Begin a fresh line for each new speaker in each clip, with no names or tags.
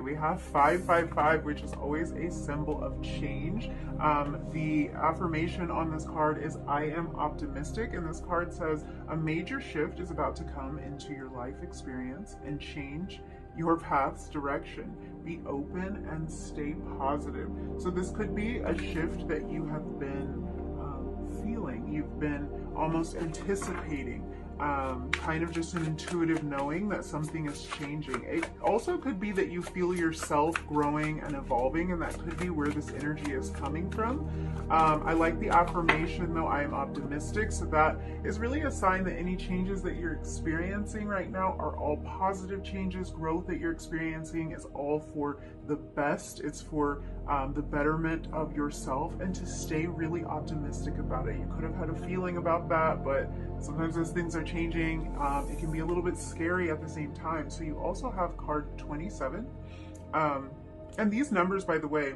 we have 555, which is always a symbol of change. The affirmation on this card is I am optimistic, and this card says a major shift is about to come into your life experience and change your path's direction. Be open and stay positive. So this could be a shift that you have been feeling, you've been almost anticipating, kind of just an intuitive knowing that something is changing. It also could be that you feel yourself growing and evolving, and that could be where this energy is coming from. I like the affirmation though, I am optimistic, so that is really a sign that any changes that you're experiencing right now are all positive changes. Growth that you're experiencing is all for the best. It's for the betterment of yourself, and to stay really optimistic about it. You could have had a feeling about that, but sometimes as things are changing, it can be a little bit scary at the same time. So you also have card 27. And these numbers, by the way,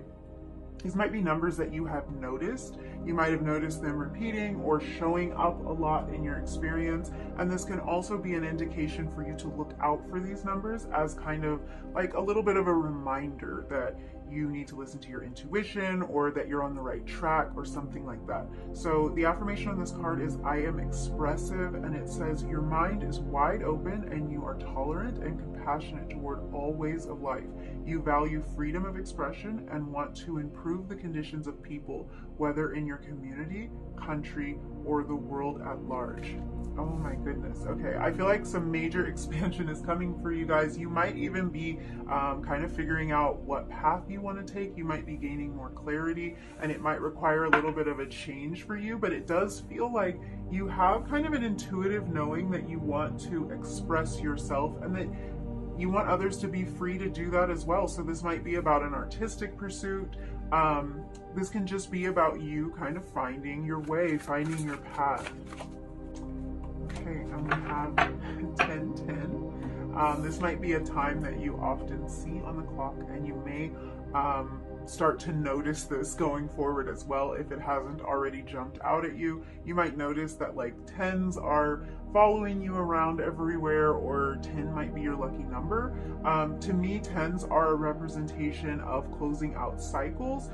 these might be numbers that you have noticed. You might have noticed them repeating or showing up a lot in your experience. And this can also be an indication for you to look out for these numbers as kind of like a little bit of a reminder that you need to listen to your intuition, or that you're on the right track, or something like that. So the affirmation on this card is I am expressive, and it says your mind is wide open and you are tolerant and compassionate toward all ways of life. You value freedom of expression and want to improve the conditions of people, whether in your community, country, or the world at large. Oh my goodness. Okay, I feel like some major expansion is coming for you guys. You might even be kind of figuring out what path you want to take. You might be gaining more clarity, and it might require a little bit of a change for you, but it does feel like you have kind of an intuitive knowing that you want to express yourself, and that you want others to be free to do that as well. So this might be about an artistic pursuit. This can just be about you kind of finding your way, finding your path. Okay, and we have 10:10. This might be a time that you often see on the clock, and you may start to notice this going forward as well if it hasn't already jumped out at you. You might notice that like 10s are following you around everywhere, or 10 might be your lucky number. To me, 10s are a representation of closing out cycles,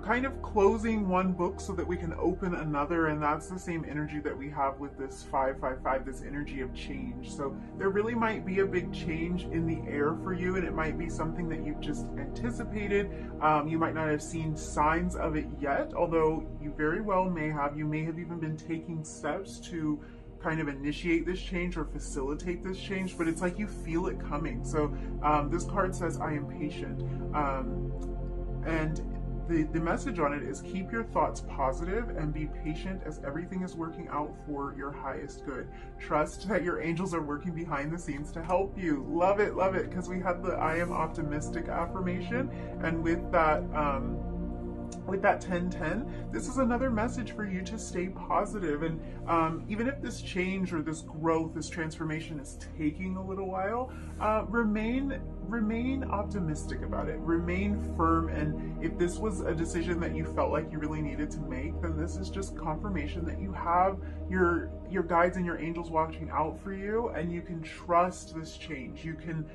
kind of closing one book so that we can open another, and that's the same energy that we have with this 555, this energy of change. So there really might be a big change in the air for you, and it might be something that you've just anticipated. You might not have seen signs of it yet, although you very well may have. You may have even been taking steps to kind of initiate this change or facilitate this change, but it's like you feel it coming. So this card says I am patient, and the message on it is keep your thoughts positive and be patient as everything is working out for your highest good. Trust that your angels are working behind the scenes to help you. Love it, because we had the I am optimistic affirmation, and with that 10:10, this is another message for you to stay positive. And even if this change or this growth, this transformation is taking a little while, remain optimistic about it. Remain firm. And if this was a decision that you felt like you really needed to make, then this is just confirmation that you have your guides and your angels watching out for you, and you can trust this change. You can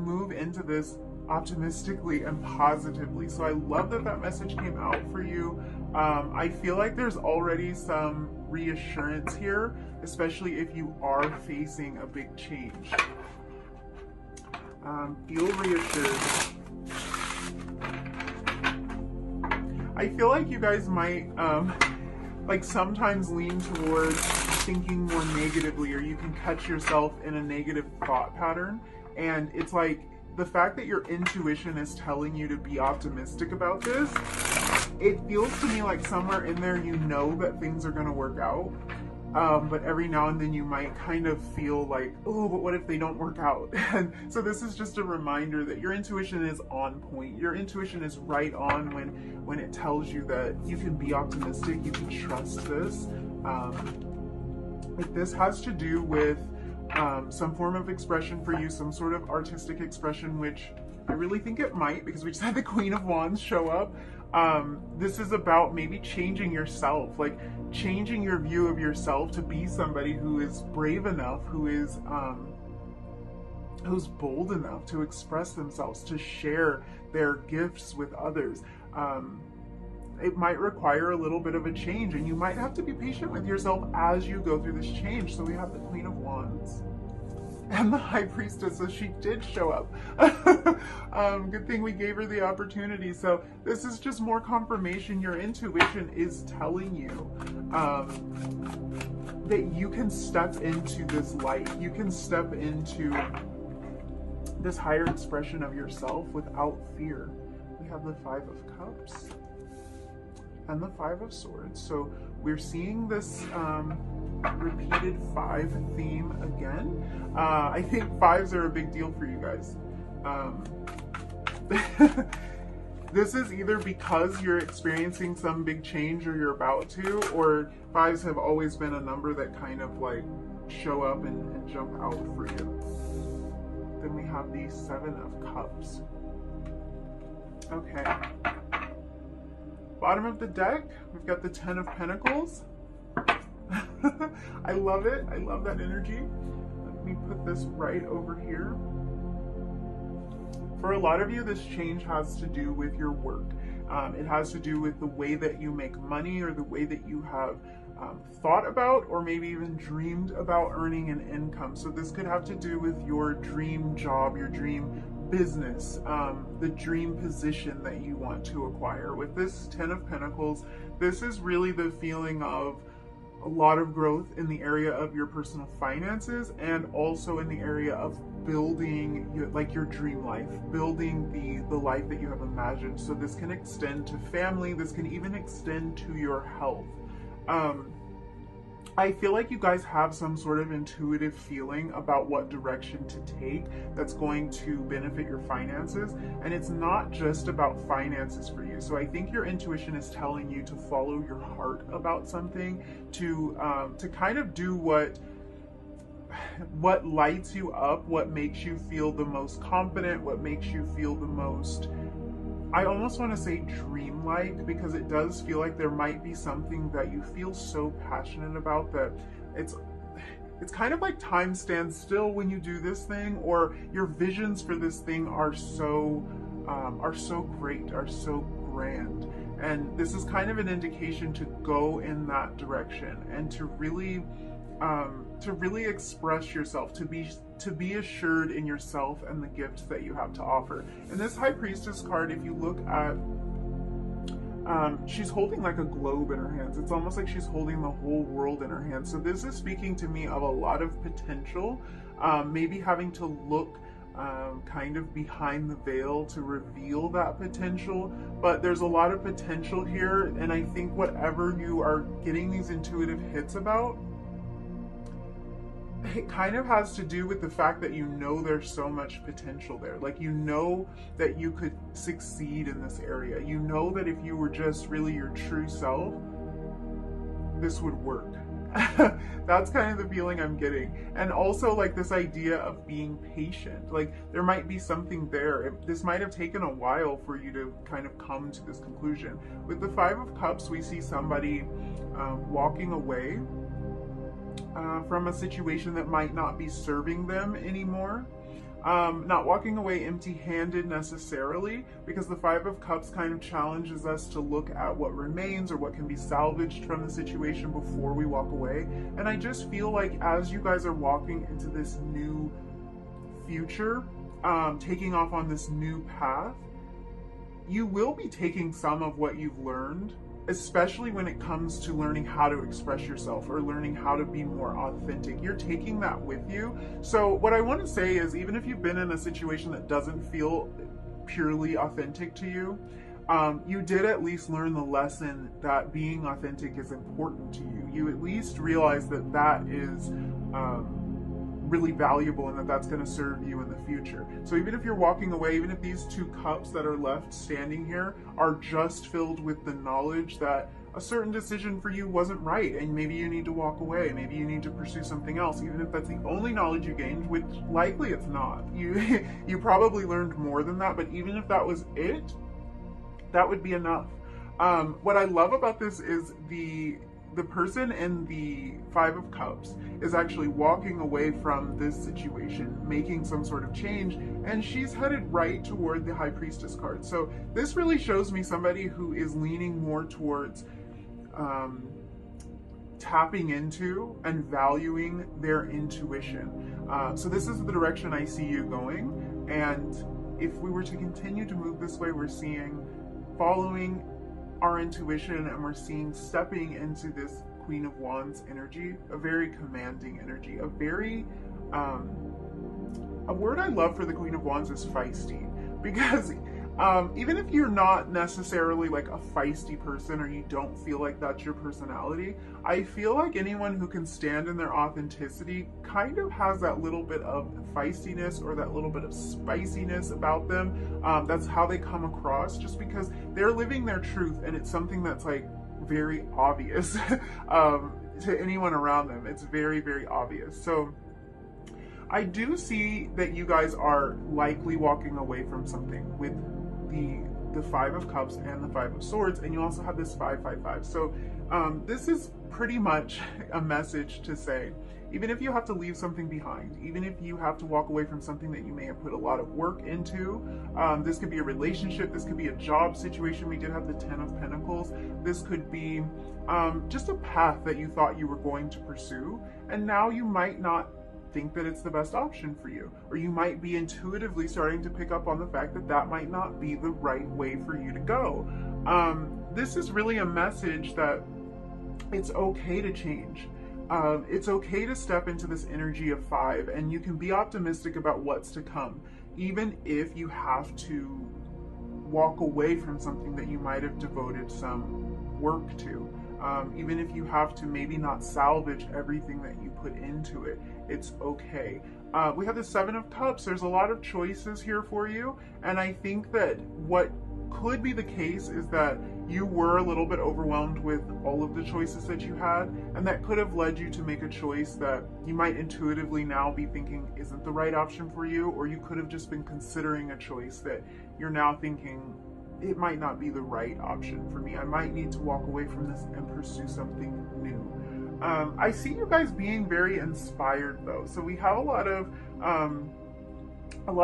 move into this optimistically and positively. So I love that message came out for you. I feel like there's already some reassurance here, especially if you are facing a big change. Feel reassured. I feel like you guys might like sometimes lean towards thinking more negatively, or you can catch yourself in a negative thought pattern, and it's like the fact that your intuition is telling you to be optimistic about this, it feels to me like somewhere in there you know that things are going to work out, but every now and then you might kind of feel like, oh, but what if they don't work out? And so this is just a reminder that your intuition is on point. Your intuition is right on when it tells you that you can be optimistic, you can trust this. If this has to do with some form of expression for you, some sort of artistic expression, which I really think it might, because we just had the Queen of Wands show up. This is about maybe changing yourself, like changing your view of yourself to be somebody who is brave enough, who is who's bold enough to express themselves, to share their gifts with others. It might require a little bit of a change, and you might have to be patient with yourself as you go through this change. So we have the Queen of Wands and the High Priestess, so she did show up. Good thing we gave her the opportunity. So this is just more confirmation. Your intuition is telling you that you can step into this light. You can step into this higher expression of yourself without fear. We have the Five of Cups and the Five of Swords. So we're seeing this repeated 5 theme again. I think 5s are a big deal for you guys. This is either because you're experiencing some big change or you're about to, or 5s have always been a number that kind of like show up and jump out for you. Then we have the 7 of Cups. Okay. Bottom of the deck, we've got the 10 of Pentacles. I love it. I love that energy. Let me put this right over here. For a lot of you, this change has to do with your work. It has to do with the way that you make money, or the way that you have thought about, or maybe even dreamed about earning an income. So this could have to do with your dream job, your dream business, the dream position that you want to acquire. With this 10 of Pentacles, this is really the feeling of a lot of growth in the area of your personal finances, and also in the area of building your dream life, building the life that you have imagined. So this can extend to family, this can even extend to your health. I feel like you guys have some sort of intuitive feeling about what direction to take that's going to benefit your finances, and it's not just about finances for you. So I think your intuition is telling you to follow your heart about something, to kind of do what lights you up, what makes you feel the most confident, what makes you feel the most, I almost want to say dreamlike, because it does feel like there might be something that you feel so passionate about that it's kind of like time stands still when you do this thing, or your visions for this thing are so great, are so grand. And this is kind of an indication to go in that direction and to really express yourself, to be assured in yourself and the gifts that you have to offer. And this High Priestess card, if you look at, she's holding like a globe in her hands. It's almost like she's holding the whole world in her hands. So this is speaking to me of a lot of potential, maybe having to look kind of behind the veil to reveal that potential. But there's a lot of potential here, and I think whatever you are getting these intuitive hits about, it kind of has to do with the fact that you know there's so much potential there. Like, you know that you could succeed in this area. You know that if you were just really your true self, this would work. That's kind of the feeling I'm getting. And also like this idea of being patient. Like, there might be something there. This might have taken a while for you to kind of come to this conclusion. With the 5 of Cups, we see somebody walking away from a situation that might not be serving them anymore. Not walking away empty-handed necessarily, because the 5 of Cups kind of challenges us to look at what remains or what can be salvaged from the situation before we walk away. And I just feel like as you guys are walking into this new future, taking off on this new path, you will be taking some of what you've learned, especially when it comes to learning how to express yourself or learning how to be more authentic. You're taking that with you. So what I want to say is, even if you've been in a situation that doesn't feel purely authentic to you, you did at least learn the lesson that being authentic is important to you. You at least realize that that is really valuable, and that that's going to serve you in the future. So even if you're walking away, even if these 2 cups that are left standing here are just filled with the knowledge that a certain decision for you wasn't right, and maybe you need to walk away, maybe you need to pursue something else, even if that's the only knowledge you gained, which likely it's not. You probably learned more than that, but even if that was it, that would be enough. What I love about this is the person in the Five of Cups is actually walking away from this situation, making some sort of change, and she's headed right toward the High Priestess card. So this really shows me somebody who is leaning more towards tapping into and valuing their intuition. So this is the direction I see you going, and if we were to continue to move this way, we're seeing following our intuition, and we're seeing stepping into this Queen of Wands energy, a very commanding energy, a very a word I love for the Queen of Wands is feisty, because even if you're not necessarily like a feisty person, or you don't feel like that's your personality, I feel like anyone who can stand in their authenticity kind of has that little bit of feistiness or that little bit of spiciness about them. That's how they come across, just because they're living their truth, and it's something that's like very obvious to anyone around them. It's very, very obvious. So I do see that you guys are likely walking away from something with the Five of Cups and the Five of Swords, and you also have this 555. So this is pretty much a message to say, even if you have to leave something behind, even if you have to walk away from something that you may have put a lot of work into, this could be a relationship, this could be a job situation. We did have the 10 of Pentacles. This could be just a path that you thought you were going to pursue, and now you might not think that it's the best option for you, or you might be intuitively starting to pick up on the fact that that might not be the right way for you to go. This is really a message that it's okay to change. It's okay to step into this energy of 5, and you can be optimistic about what's to come, even if you have to walk away from something that you might have devoted some work to. Even if you have to maybe not salvage everything that you put into it, it's okay. We have the 7 of Cups. There's a lot of choices here for you, and I think that what could be the case is that you were a little bit overwhelmed with all of the choices that you had, and that could have led you to make a choice that you might intuitively now be thinking isn't the right option for you, or you could have just been considering a choice that you're now thinking, it might not be the right option for me. I might need to walk away from this and pursue something new. I see you guys being very inspired though. So we have a lot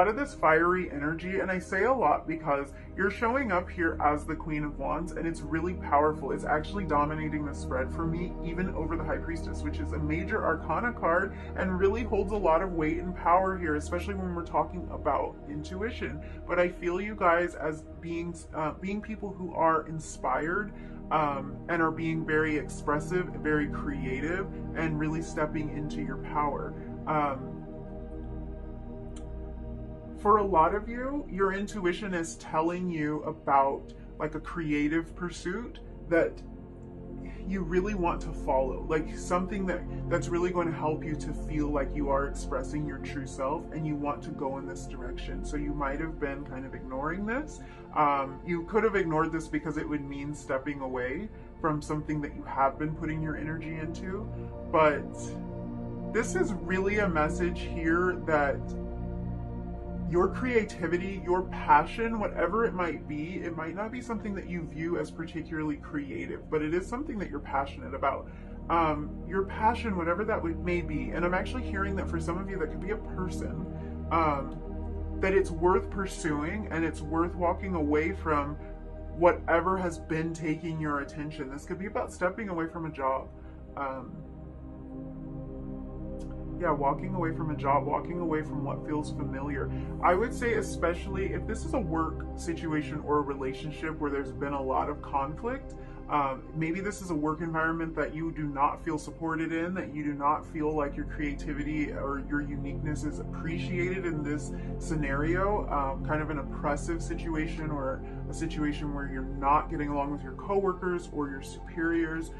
of this fiery energy, and I say a lot because you're showing up here as the Queen of Wands, and it's really powerful. It's actually dominating the spread for me, even over the High Priestess, which is a major arcana card and really holds a lot of weight and power here, especially when we're talking about intuition. But I feel you guys as being people who are inspired and are being very expressive, very creative, and really stepping into your power. For a lot of you, your intuition is telling you about like a creative pursuit that you really want to follow, like something that's really going to help you to feel like you are expressing your true self, and you want to go in this direction. So you might have been kind of ignoring this. You could have ignored this because it would mean stepping away from something that you have been putting your energy into. But this is really a message here that your creativity, your passion, whatever it might be, it might not be something that you view as particularly creative, but it is something that you're passionate about. Your passion, whatever that may be, and I'm actually hearing that for some of you that could be a person, that it's worth pursuing, and it's worth walking away from whatever has been taking your attention. This could be about stepping away from a job. Yeah, walking away from a job, walking away from what feels familiar. I would say, especially if this is a work situation or a relationship where there's been a lot of conflict, maybe this is a work environment that you do not feel supported in, that you do not feel like your creativity or your uniqueness is appreciated in this scenario, kind of an oppressive situation, or a situation where you're not getting along with your coworkers or your superiors.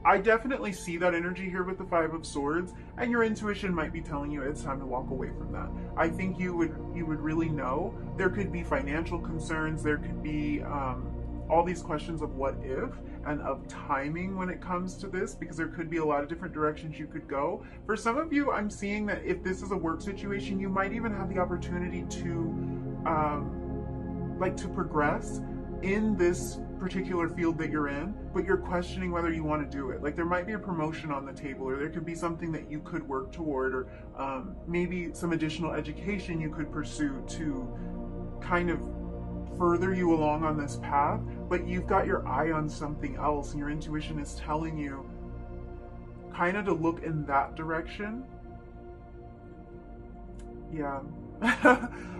I definitely see that energy here with the 5 of Swords, and your intuition might be telling you it's time to walk away from that. I think you would really know. There could be financial concerns, there could be all these questions of what if and of timing when it comes to this, because there could be a lot of different directions you could go. For some of you, I'm seeing that if this is a work situation, you might even have the opportunity to to progress in this particular field that you're in, but you're questioning whether you want to do it. Like there might be a promotion on the table, or there could be something that you could work toward, or maybe some additional education you could pursue to kind of further you along on this path, but you've got your eye on something else, and your intuition is telling you kind of to look in that direction. Yeah.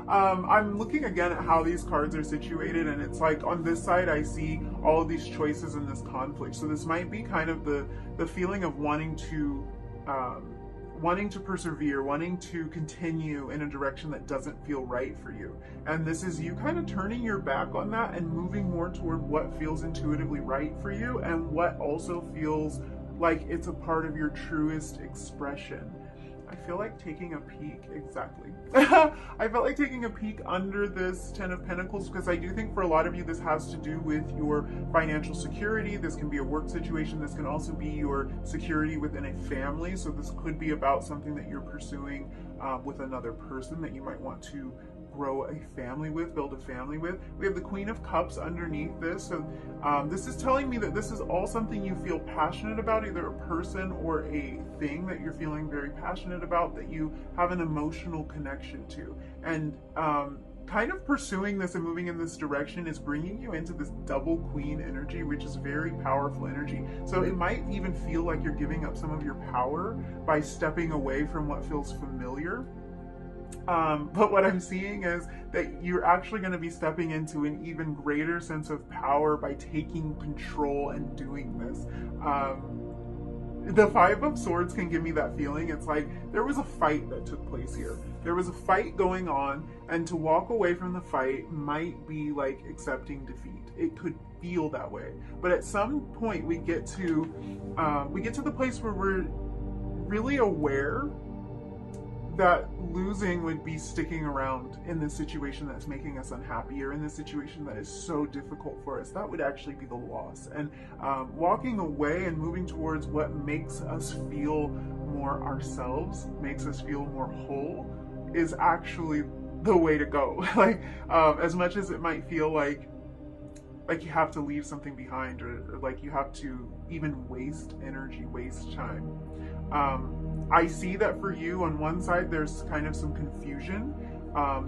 I'm looking again at how these cards are situated, and it's like on this side I see all of these choices in this conflict. So this might be kind of the feeling of wanting to persevere, wanting to continue in a direction that doesn't feel right for you. And this is you kind of turning your back on that and moving more toward what feels intuitively right for you, and what also feels like it's a part of your truest expression. I feel like taking a peek, exactly. I felt like taking a peek under this Ten of Pentacles, because I do think for a lot of you this has to do with your financial security. This can be a work situation. This can also be your security within a family. So this could be about something that you're pursuing with another person that you might want to grow a family with, build a family with. We have the Queen of Cups underneath this. So this is telling me that this is all something you feel passionate about, either a person or a thing that you're feeling very passionate about, that you have an emotional connection to. And kind of pursuing this and moving in this direction is bringing you into this double queen energy, which is very powerful energy. So it might even feel like you're giving up some of your power by stepping away from what feels familiar. But what I'm seeing is that you're actually going to be stepping into an even greater sense of power by taking control and doing this. The Five of Swords can give me that feeling. It's like there was a fight that took place here. There was a fight going on, and to walk away from the fight might be like accepting defeat. It could feel that way. But at some point we get to the place where we're really aware that losing would be sticking around in this situation that's making us unhappy, or in this situation that is so difficult for us. That would actually be the loss. And walking away and moving towards what makes us feel more ourselves, makes us feel more whole, is actually the way to go. Like as much as it might feel like you have to leave something behind, or like you have to even waste energy, waste time. I see that for you, on one side, there's kind of some confusion.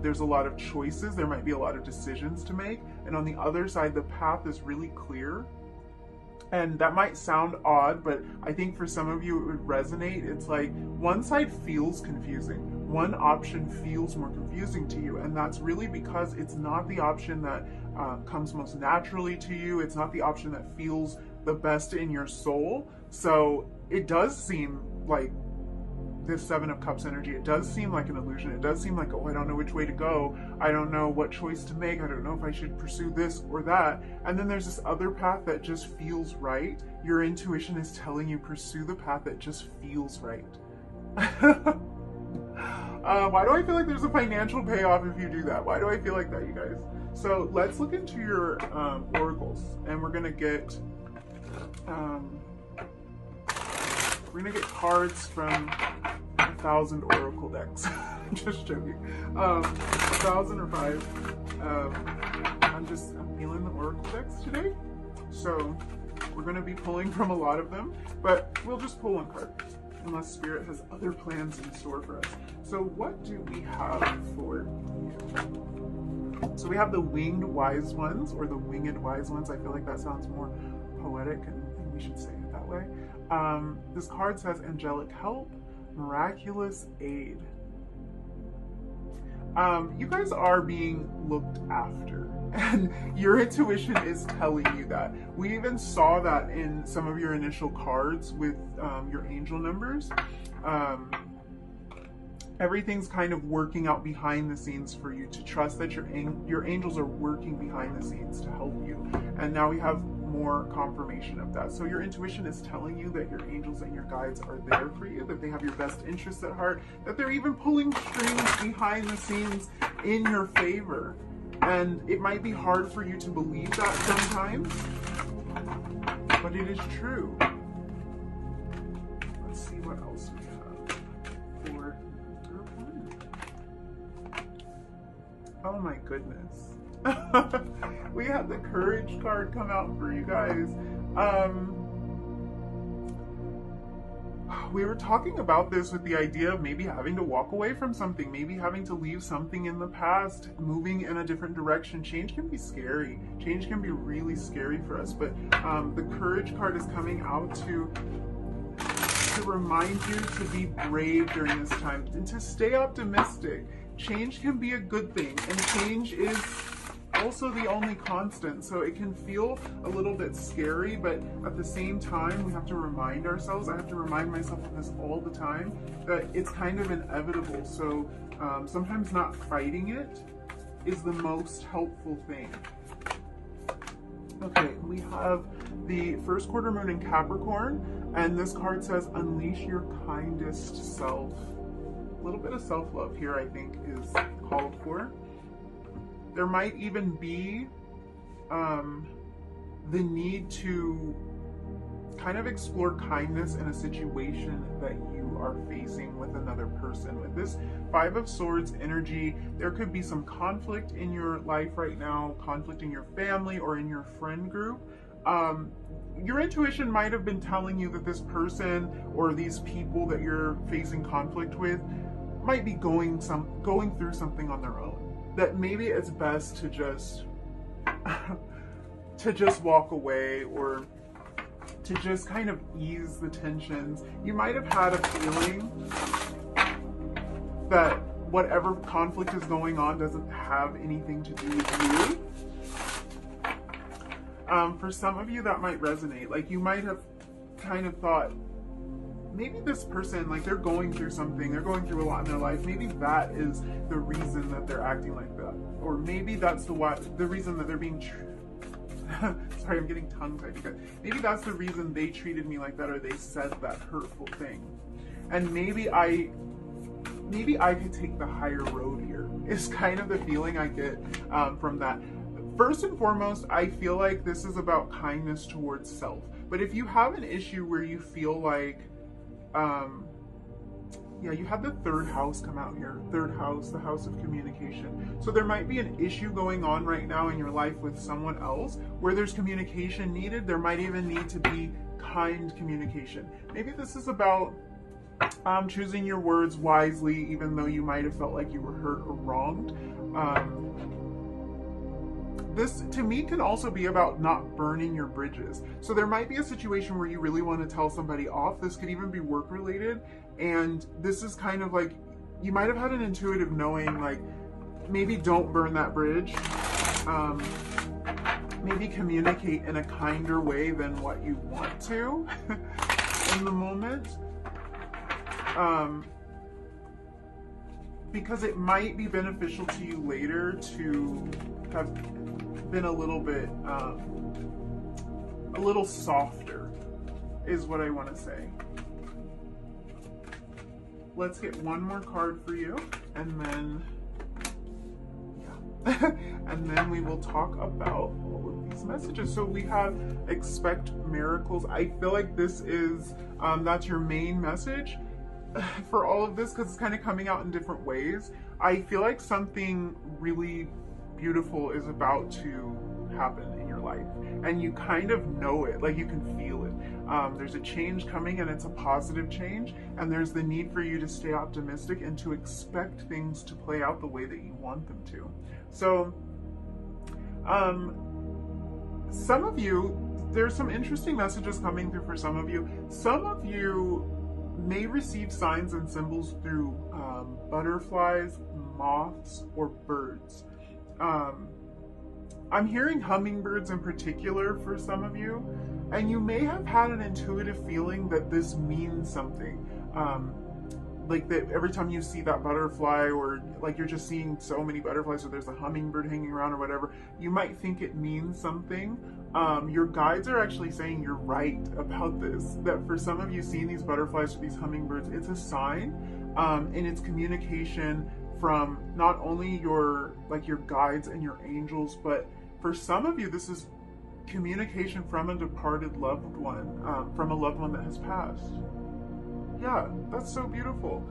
There's a lot of choices. There might be a lot of decisions to make. And on the other side, the path is really clear. And that might sound odd, but I think for some of you it would resonate. It's like one side feels confusing. One option feels more confusing to you. And that's really because it's not the option that comes most naturally to you. It's not the option that feels the best in your soul. So it does seem like this Seven of Cups energy, it does seem like an illusion. It does seem like, oh, I don't know which way to go. I don't know what choice to make. I don't know if I should pursue this or that. And then there's this other path that just feels right. Your intuition is telling you pursue the path that just feels right. Why do I feel like there's a financial payoff if you do that? Why do I feel like that, you guys? So let's look into your oracles, and we're gonna get cards from 1,000 oracle decks. I'm just joking. 1,000 or 5. I'm feeling the oracle decks today. So we're going to be pulling from a lot of them, but we'll just pull one card unless Spirit has other plans in store for us. So what do we have for you? So we have the Winged Wise Ones, or the Winged Wise Ones. I feel like that sounds more poetic, and we should say it that way. This card says angelic help, miraculous aid. You guys are being looked after, and your intuition is telling you that. We even saw that in some of your initial cards with your angel numbers. Everything's kind of working out behind the scenes for you, to trust that your angels are working behind the scenes to help you. And now we have more confirmation of that. So your intuition is telling you that your angels and your guides are there for you, that they have your best interests at heart, that they're even pulling strings behind the scenes in your favor. And it might be hard for you to believe that sometimes, but it is true. Let's see what else we have for your opponent. Oh my goodness. We had the Courage card come out for you guys. We were talking about this with the idea of maybe having to walk away from something, maybe having to leave something in the past, moving in a different direction. Change can be scary. Change can be really scary for us, but the Courage card is coming out to remind you to be brave during this time and to stay optimistic. Change can be a good thing, and change is also the only constant, so it can feel a little bit scary, but at the same time we have to remind ourselves, I have to remind myself of this all the time, that it's kind of inevitable. So sometimes not fighting it is the most helpful thing. Okay, we have the first quarter moon in Capricorn, and this card says unleash your kindest self. A little bit of self-love here, I think, is called for. There might even be the need to kind of explore kindness in a situation that you are facing with another person. With this Five of Swords energy, there could be some conflict in your life right now, conflict in your family or in your friend group. Your intuition might have been telling you that this person or these people that you're facing conflict with might be going through something on their own. That maybe it's best to just walk away, or to just kind of ease the tensions. You might have had a feeling that whatever conflict is going on doesn't have anything to do with you. For some of you that might resonate. Like, you might have kind of thought, maybe this person, like, they're going through something, they're going through a lot in their life. Maybe that is the reason that they're acting like that. Or maybe that's the reason that they're being sorry, I'm getting tongue-tied because maybe that's the reason they treated me like that, or they said that hurtful thing. And maybe I could take the higher road here, is kind of the feeling I get from that. First and foremost, I feel like this is about kindness towards self. But if you have an issue where you feel like, yeah, you have the third house come out here. Third house, the house of communication. So there might be an issue going on right now in your life with someone else where there's communication needed. There might even need to be kind communication. Maybe this is about choosing your words wisely, even though you might have felt like you were hurt or wronged. This, to me, can also be about not burning your bridges. So there might be a situation where you really want to tell somebody off. This could even be work related. And this is kind of like, you might have had an intuitive knowing, like, maybe don't burn that bridge. Maybe communicate in a kinder way than what you want to in the moment. Because it might be beneficial to you later to have been a little bit, a little softer, is what I want to say. Let's get one more card for you, and then, yeah, and then we will talk about all of these messages. So we have expect miracles. I feel like this is, that's your main message for all of this, because it's kind of coming out in different ways. I feel like something really beautiful is about to happen in your life, and you kind of know it, like you can feel it. There's a change coming, and it's a positive change, and there's the need for you to stay optimistic and to expect things to play out the way that you want them to. So some of you, there's some interesting messages coming through for some of you. Some of you may receive signs and symbols through butterflies, moths, or birds. I'm hearing hummingbirds in particular for some of you, and you may have had an intuitive feeling that this means something. Like that every time you see that butterfly, or like you're just seeing so many butterflies, or there's a hummingbird hanging around or whatever, you might think it means something. Your guides are actually saying you're right about this, that for some of you seeing these butterflies or these hummingbirds, it's a sign, and it's communication from not only your guides and your angels, but for some of you this is communication from a departed loved one, from a loved one that has passed. Yeah, that's so beautiful.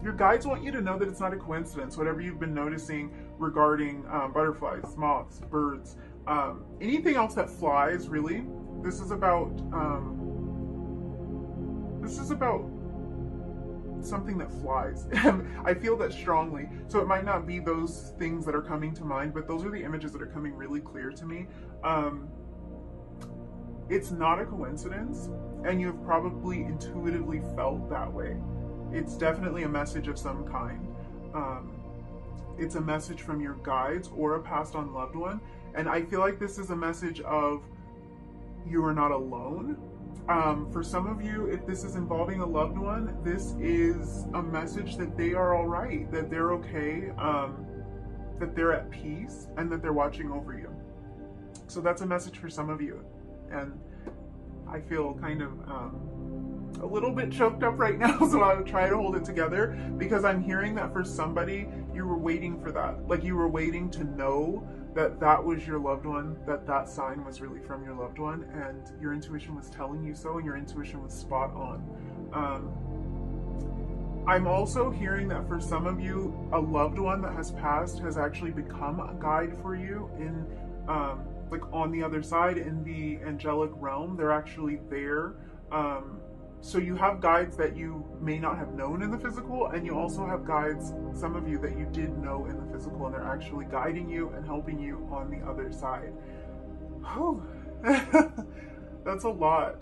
Your guides want you to know that it's not a coincidence. Whatever you've been noticing regarding butterflies, moths, birds, anything else that flies, really. This is about something that flies. I feel that strongly. So it might not be those things that are coming to mind, but those are the images that are coming really clear to me. It's not a coincidence, and you've probably intuitively felt that way. It's definitely a message of some kind. It's a message from your guides or a passed on loved one. And I feel like this is a message of you are not alone. For some of you, if this is involving a loved one, this is a message that they are all right, that they're okay, that they're at peace, and that they're watching over you. So that's a message for some of you. And I feel kind of a little bit choked up right now, so I'll try to hold it together, because I'm hearing that for somebody, you were waiting for that. Like, you were waiting to know that that was your loved one, that that sign was really from your loved one, and your intuition was telling you so, and your intuition was spot on. I'm also hearing that for some of you, a loved one that has passed has actually become a guide for you in like on the other side, in the angelic realm. They're actually there. So you have guides that you may not have known in the physical, and you also have guides, some of you, that you did know in the physical, and they're actually guiding you and helping you on the other side. Oh, that's a lot.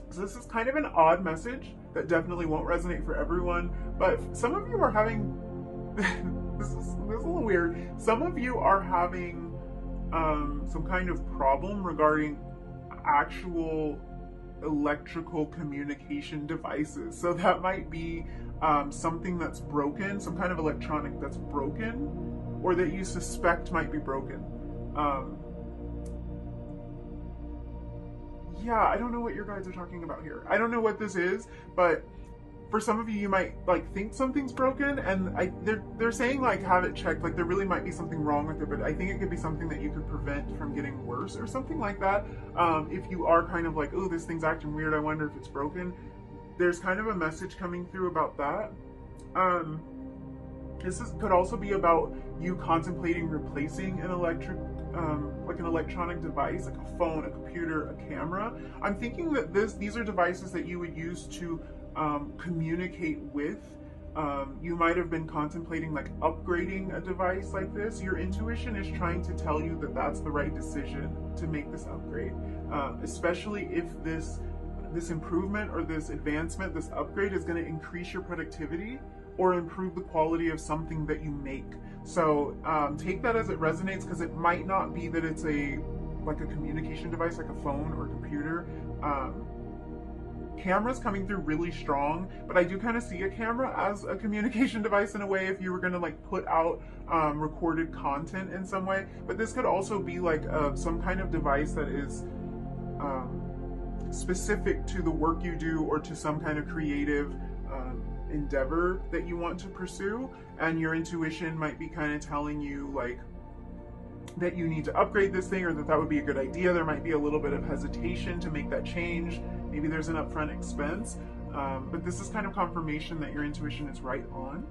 So this is kind of an odd message that definitely won't resonate for everyone, but some of you are having, this is a little weird, some of you are having some kind of problem regarding actual electrical communication devices. So that might be something that's broken, some kind of electronic that's broken, or that you suspect might be broken. Yeah, I don't know what your guides are talking about here. I don't know what this is, but for some of you, you might like think something's broken, and they're saying like have it checked, like there really might be something wrong with it, but I think it could be something that you could prevent from getting worse or something like that. If you are kind of like, oh, this thing's acting weird, I wonder if it's broken, there's kind of a message coming through about that. Could also be about you contemplating replacing an like an electronic device, like a phone, a computer, a camera. I'm thinking that these are devices that you would use to communicate with. You might have been contemplating like upgrading a device like this. Your intuition is trying to tell you that that's the right decision to make this upgrade, especially if this improvement or this advancement, this upgrade is going to increase your productivity or improve the quality of something that you make. So take that as it resonates, because it might not be that it's like a communication device, like a phone or computer. Camera's coming through really strong, but I do kind of see a camera as a communication device in a way, if you were going to like put out recorded content in some way. But this could also be like some kind of device that is specific to the work you do, or to some kind of creative endeavor that you want to pursue, and your intuition might be kind of telling you like that you need to upgrade this thing, or that would be a good idea. There might be a little bit of hesitation to make that change. Maybe there's an upfront expense, but this is kind of confirmation that your intuition is right on.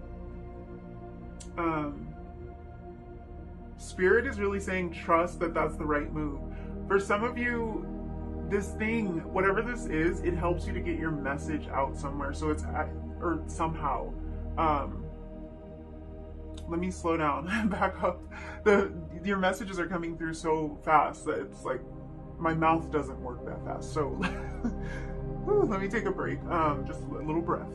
Spirit is really saying trust that that's the right move. For some of you, this thing, whatever this is, it helps you to get your message out somewhere. So it's or somehow. Let me slow down, back up. Your messages are coming through so fast that it's like my mouth doesn't work that fast. So let me take a break. Just a little breath.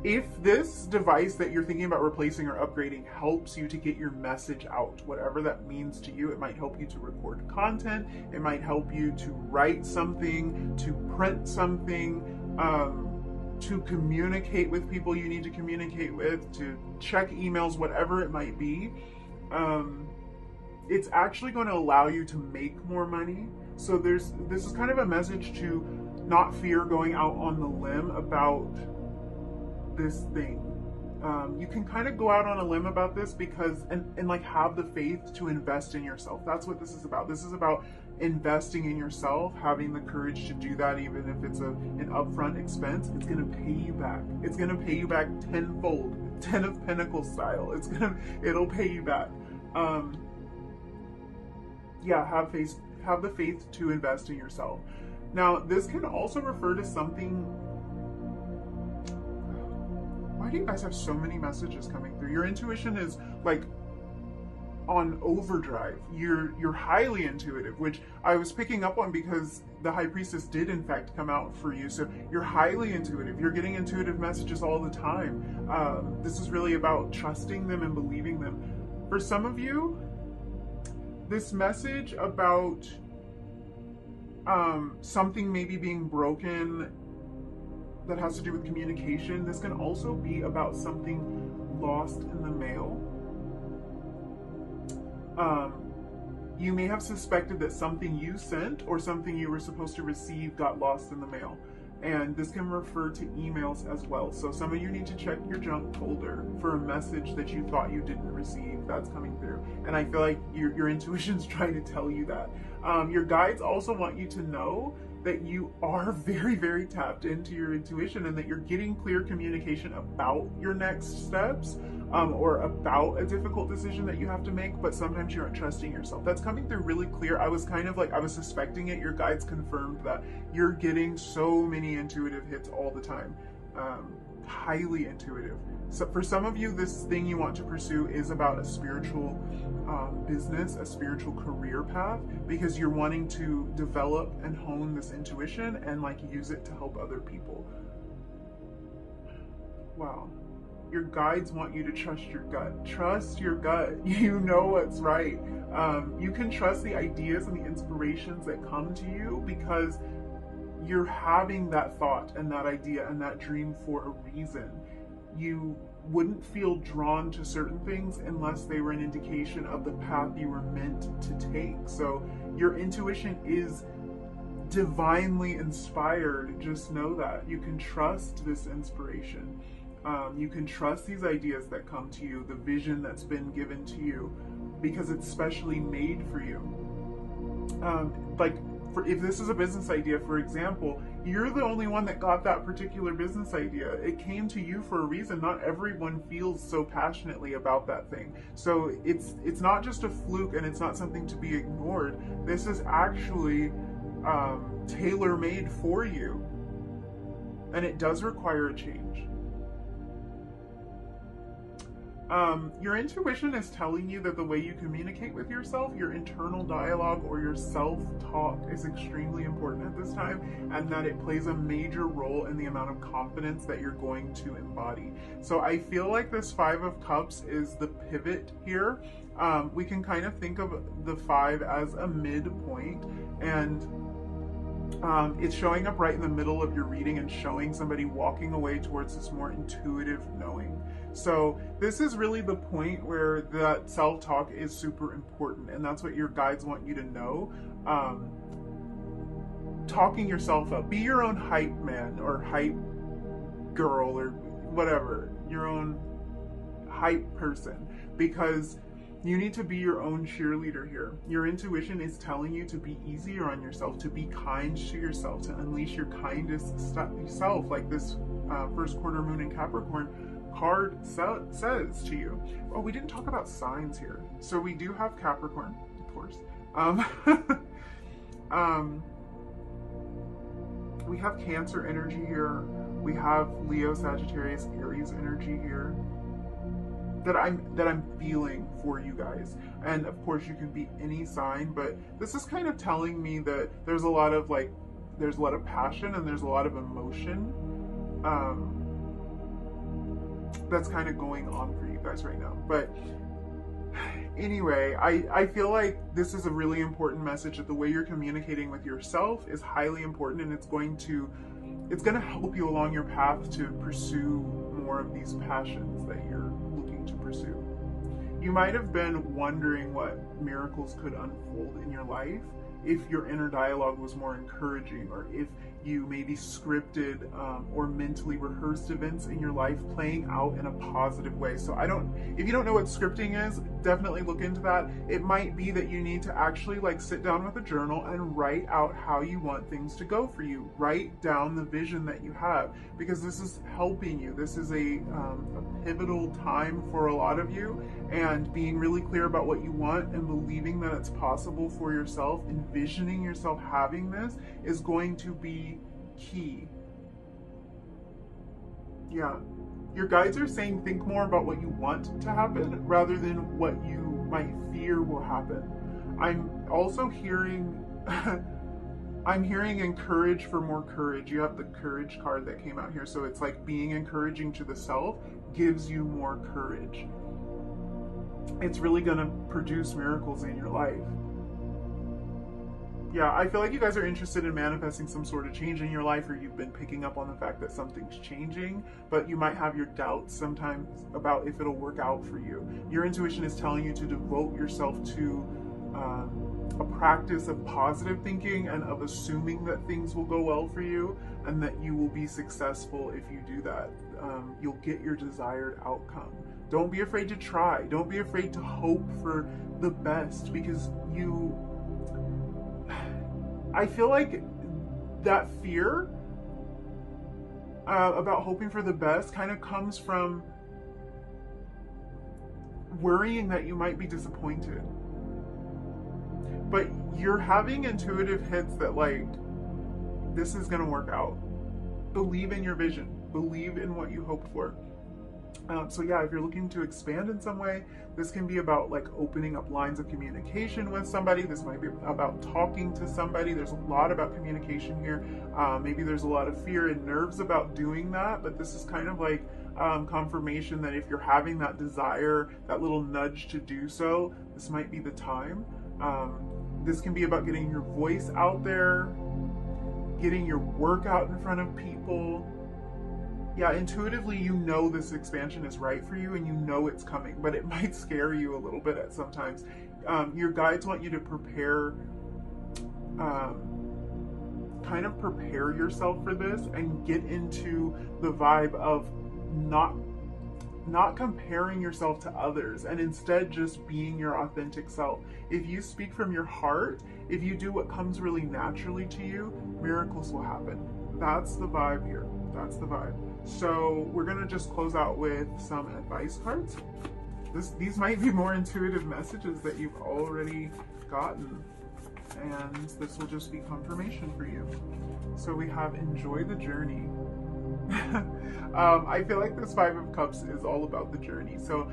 If this device that you're thinking about replacing or upgrading helps you to get your message out, whatever that means to you, it might help you to record content, it might help you to write something, to print something, to communicate with people you need to communicate with, to check emails, whatever it might be. It's actually going to allow you to make more money. So this is kind of a message to not fear going out on the limb about this thing. You can kind of go out on a limb about this because, and like have the faith to invest in yourself. That's what this is about. This is about investing in yourself, having the courage to do that, even if it's an upfront expense. It's going to pay you back. It's going to pay you back tenfold, 10 of Pentacles style. It'll pay you back. Yeah, have the faith to invest in yourself. Now, this can also refer to something. Why do you guys have so many messages coming through? Your intuition is like on overdrive. You're highly intuitive, which I was picking up on because the High Priestess did in fact come out for you. So you're highly intuitive. You're getting intuitive messages all the time. This is really about trusting them and believing them. For some of you, this message about something maybe being broken that has to do with communication, this can also be about something lost in the mail. You may have suspected that something you sent or something you were supposed to receive got lost in the mail. And this can refer to emails as well. So some of you need to check your junk folder for a message that you thought you didn't receive that's coming through. And I feel like your intuition's trying to tell you that. Your guides also want you to know that you are very, very tapped into your intuition and that you're getting clear communication about your next steps, or about a difficult decision that you have to make, but sometimes you aren't trusting yourself. That's coming through really clear. I was kind of like, I was suspecting it. Your guides confirmed that you're getting so many intuitive hits all the time. Highly intuitive. So for some of you, this thing you want to pursue is about a spiritual business, a spiritual career path, because you're wanting to develop and hone this intuition and like use it to help other people. Wow. Your guides want you to trust your gut. Trust your gut. You know what's right. You can trust the ideas and the inspirations that come to you because you're having that thought and that idea and that dream for a reason. You wouldn't feel drawn to certain things unless they were an indication of the path you were meant to take. So your intuition is divinely inspired. Just know that. You can trust this inspiration. You can trust these ideas that come to you, the vision that's been given to you, because it's specially made for you. If this is a business idea, for example, you're the only one that got that particular business idea. It came to you for a reason. Not everyone feels so passionately about that thing. So it's not just a fluke and it's not something to be ignored. This is actually tailor-made for you. And it does require a change. Your intuition is telling you that the way you communicate with yourself, your internal dialogue or your self-talk is extremely important at this time, and that it plays a major role in the amount of confidence that you're going to embody. So I feel like this Five of Cups is the pivot here. We can kind of think of the five as a midpoint, and it's showing up right in the middle of your reading and showing somebody walking away towards this more intuitive knowing. So this is really the point where that self-talk is super important, and that's what your guides want you to know. Talking yourself up. Be your own hype man or hype girl or whatever, your own hype person, because you need to be your own cheerleader here. Your intuition is telling you to be easier on yourself, to be kind to yourself, to unleash your kindest self, like this first quarter moon in Capricorn card says to you. Oh, we didn't talk about signs here. So we do have Capricorn, of course. We have Cancer energy here. We have Leo, Sagittarius, Aries energy here that I'm feeling for you guys. And of course you can be any sign, but this is kind of telling me that there's a lot of passion and there's a lot of emotion that's kind of going on for you guys right now. But anyway, I feel like this is a really important message, that the way you're communicating with yourself is highly important, and it's going to help you along your path to pursue more of these passions that you're looking to pursue. You might have been wondering what miracles could unfold in your life if your inner dialogue was more encouraging, or if you maybe scripted or mentally rehearsed events in your life playing out in a positive way. So if you don't know what scripting is, definitely look into that. It might be that you need to actually like sit down with a journal and write out how you want things to go for you. Write down the vision that you have, because this is helping you. This is a pivotal time for a lot of you, and being really clear about what you want and believing that it's possible for yourself, envisioning yourself having this, is going to be key. Yeah. Your guides are saying think more about what you want to happen rather than what you might fear will happen. I'm also hearing I'm hearing encourage for more courage. You have the courage card that came out here. So it's like being encouraging to the self gives you more courage. It's really going to produce miracles in your life. Yeah, I feel like you guys are interested in manifesting some sort of change in your life, or you've been picking up on the fact that something's changing, but you might have your doubts sometimes about if it'll work out for you. Your intuition is telling you to devote yourself to a practice of positive thinking and of assuming that things will go well for you and that you will be successful if you do that. You'll get your desired outcome. Don't be afraid to try. Don't be afraid to hope for the best, because I feel like that fear about hoping for the best kind of comes from worrying that you might be disappointed. But you're having intuitive hits that like, this is going to work out. Believe in your vision. Believe in what you hoped for. So yeah, if you're looking to expand in some way, this can be about like opening up lines of communication with somebody. This might be about talking to somebody. There's a lot about communication here. Maybe there's a lot of fear and nerves about doing that, but this is kind of like confirmation that if you're having that desire, that little nudge to do so, this might be the time. This can be about getting your voice out there, getting your work out in front of people. Yeah, intuitively, you know this expansion is right for you and you know it's coming, but it might scare you a little bit at sometimes. Your guides want you to prepare, kind of prepare yourself for this and get into the vibe of not comparing yourself to others, and instead just being your authentic self. If you speak from your heart, if you do what comes really naturally to you, miracles will happen. That's the vibe here. That's the vibe. So we're gonna just close out with some advice cards. These might be more intuitive messages that you've already gotten, and this will just be confirmation for you. So we have enjoy the journey. I feel like this Five of Cups is all about the journey. So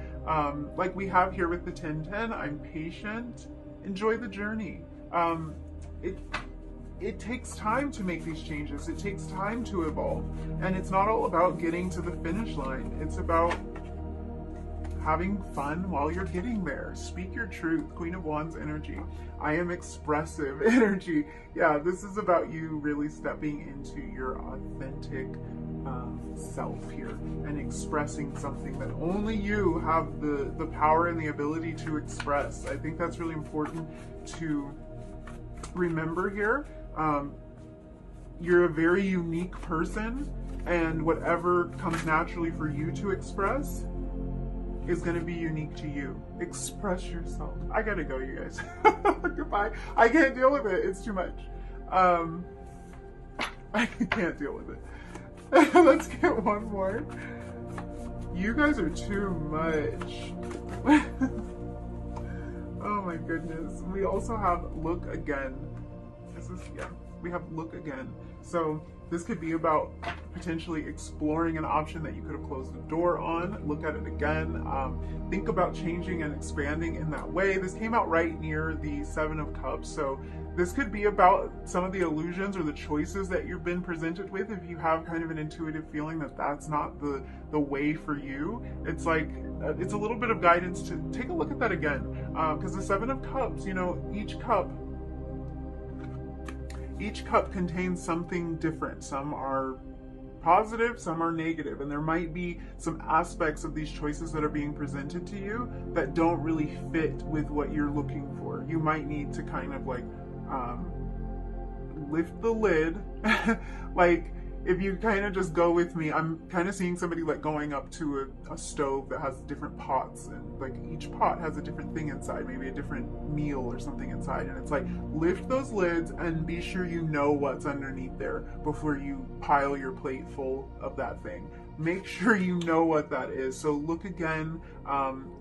like we have here with the 10-10, I'm patient, enjoy the journey. It takes time to make these changes. It takes time to evolve. And it's not all about getting to the finish line. It's about having fun while you're getting there. Speak your truth. Queen of Wands energy. I am expressive energy. Yeah, this is about you really stepping into your authentic self here and expressing something that only you have the power and the ability to express. I think that's really important to remember here. You're a very unique person, and whatever comes naturally for you to express is going to be unique to you. Express yourself. I gotta go, you guys. Goodbye. I can't deal with it. It's too much. I can't deal with it. Let's get one more. You guys are too much. Oh my goodness. We also have look again. We have look again. So this could be about potentially exploring an option that you could have closed the door on. Look at it again. Think about changing and expanding in that way. This came out right near the Seven of Cups. So this could be about some of the illusions or the choices that you've been presented with. If you have kind of an intuitive feeling that that's not the way for you, it's like, it's a little bit of guidance to take a look at that again. Because the Seven of Cups, you know, each cup contains something different. Some are positive, some are negative, and there might be some aspects of these choices that are being presented to you that don't really fit with what you're looking for. You might need to kind of like lift the lid. Like, if you kind of just go with me, I'm kind of seeing somebody like going up to a stove that has different pots, and like each pot has a different thing inside, maybe a different meal or something inside, and it's like, lift those lids and be sure you know what's underneath there before you pile your plate full of that thing. Make sure you know what that is. So look again,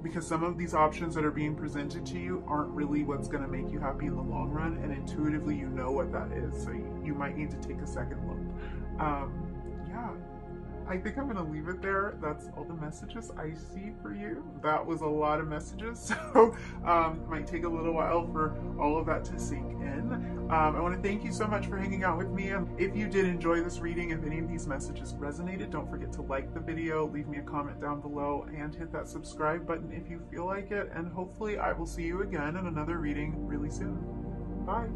because some of these options that are being presented to you aren't really what's going to make you happy in the long run, and intuitively you know what that is, so you might need to take a second look. Yeah, I think I'm going to leave it there. That's all the messages I see for you. That was a lot of messages, so it might take a little while for all of that to sink in. I want to thank you so much for hanging out with me. If you did enjoy this reading, if any of these messages resonated, don't forget to like the video, leave me a comment down below, and hit that subscribe button if you feel like it. And hopefully I will see you again in another reading really soon. Bye.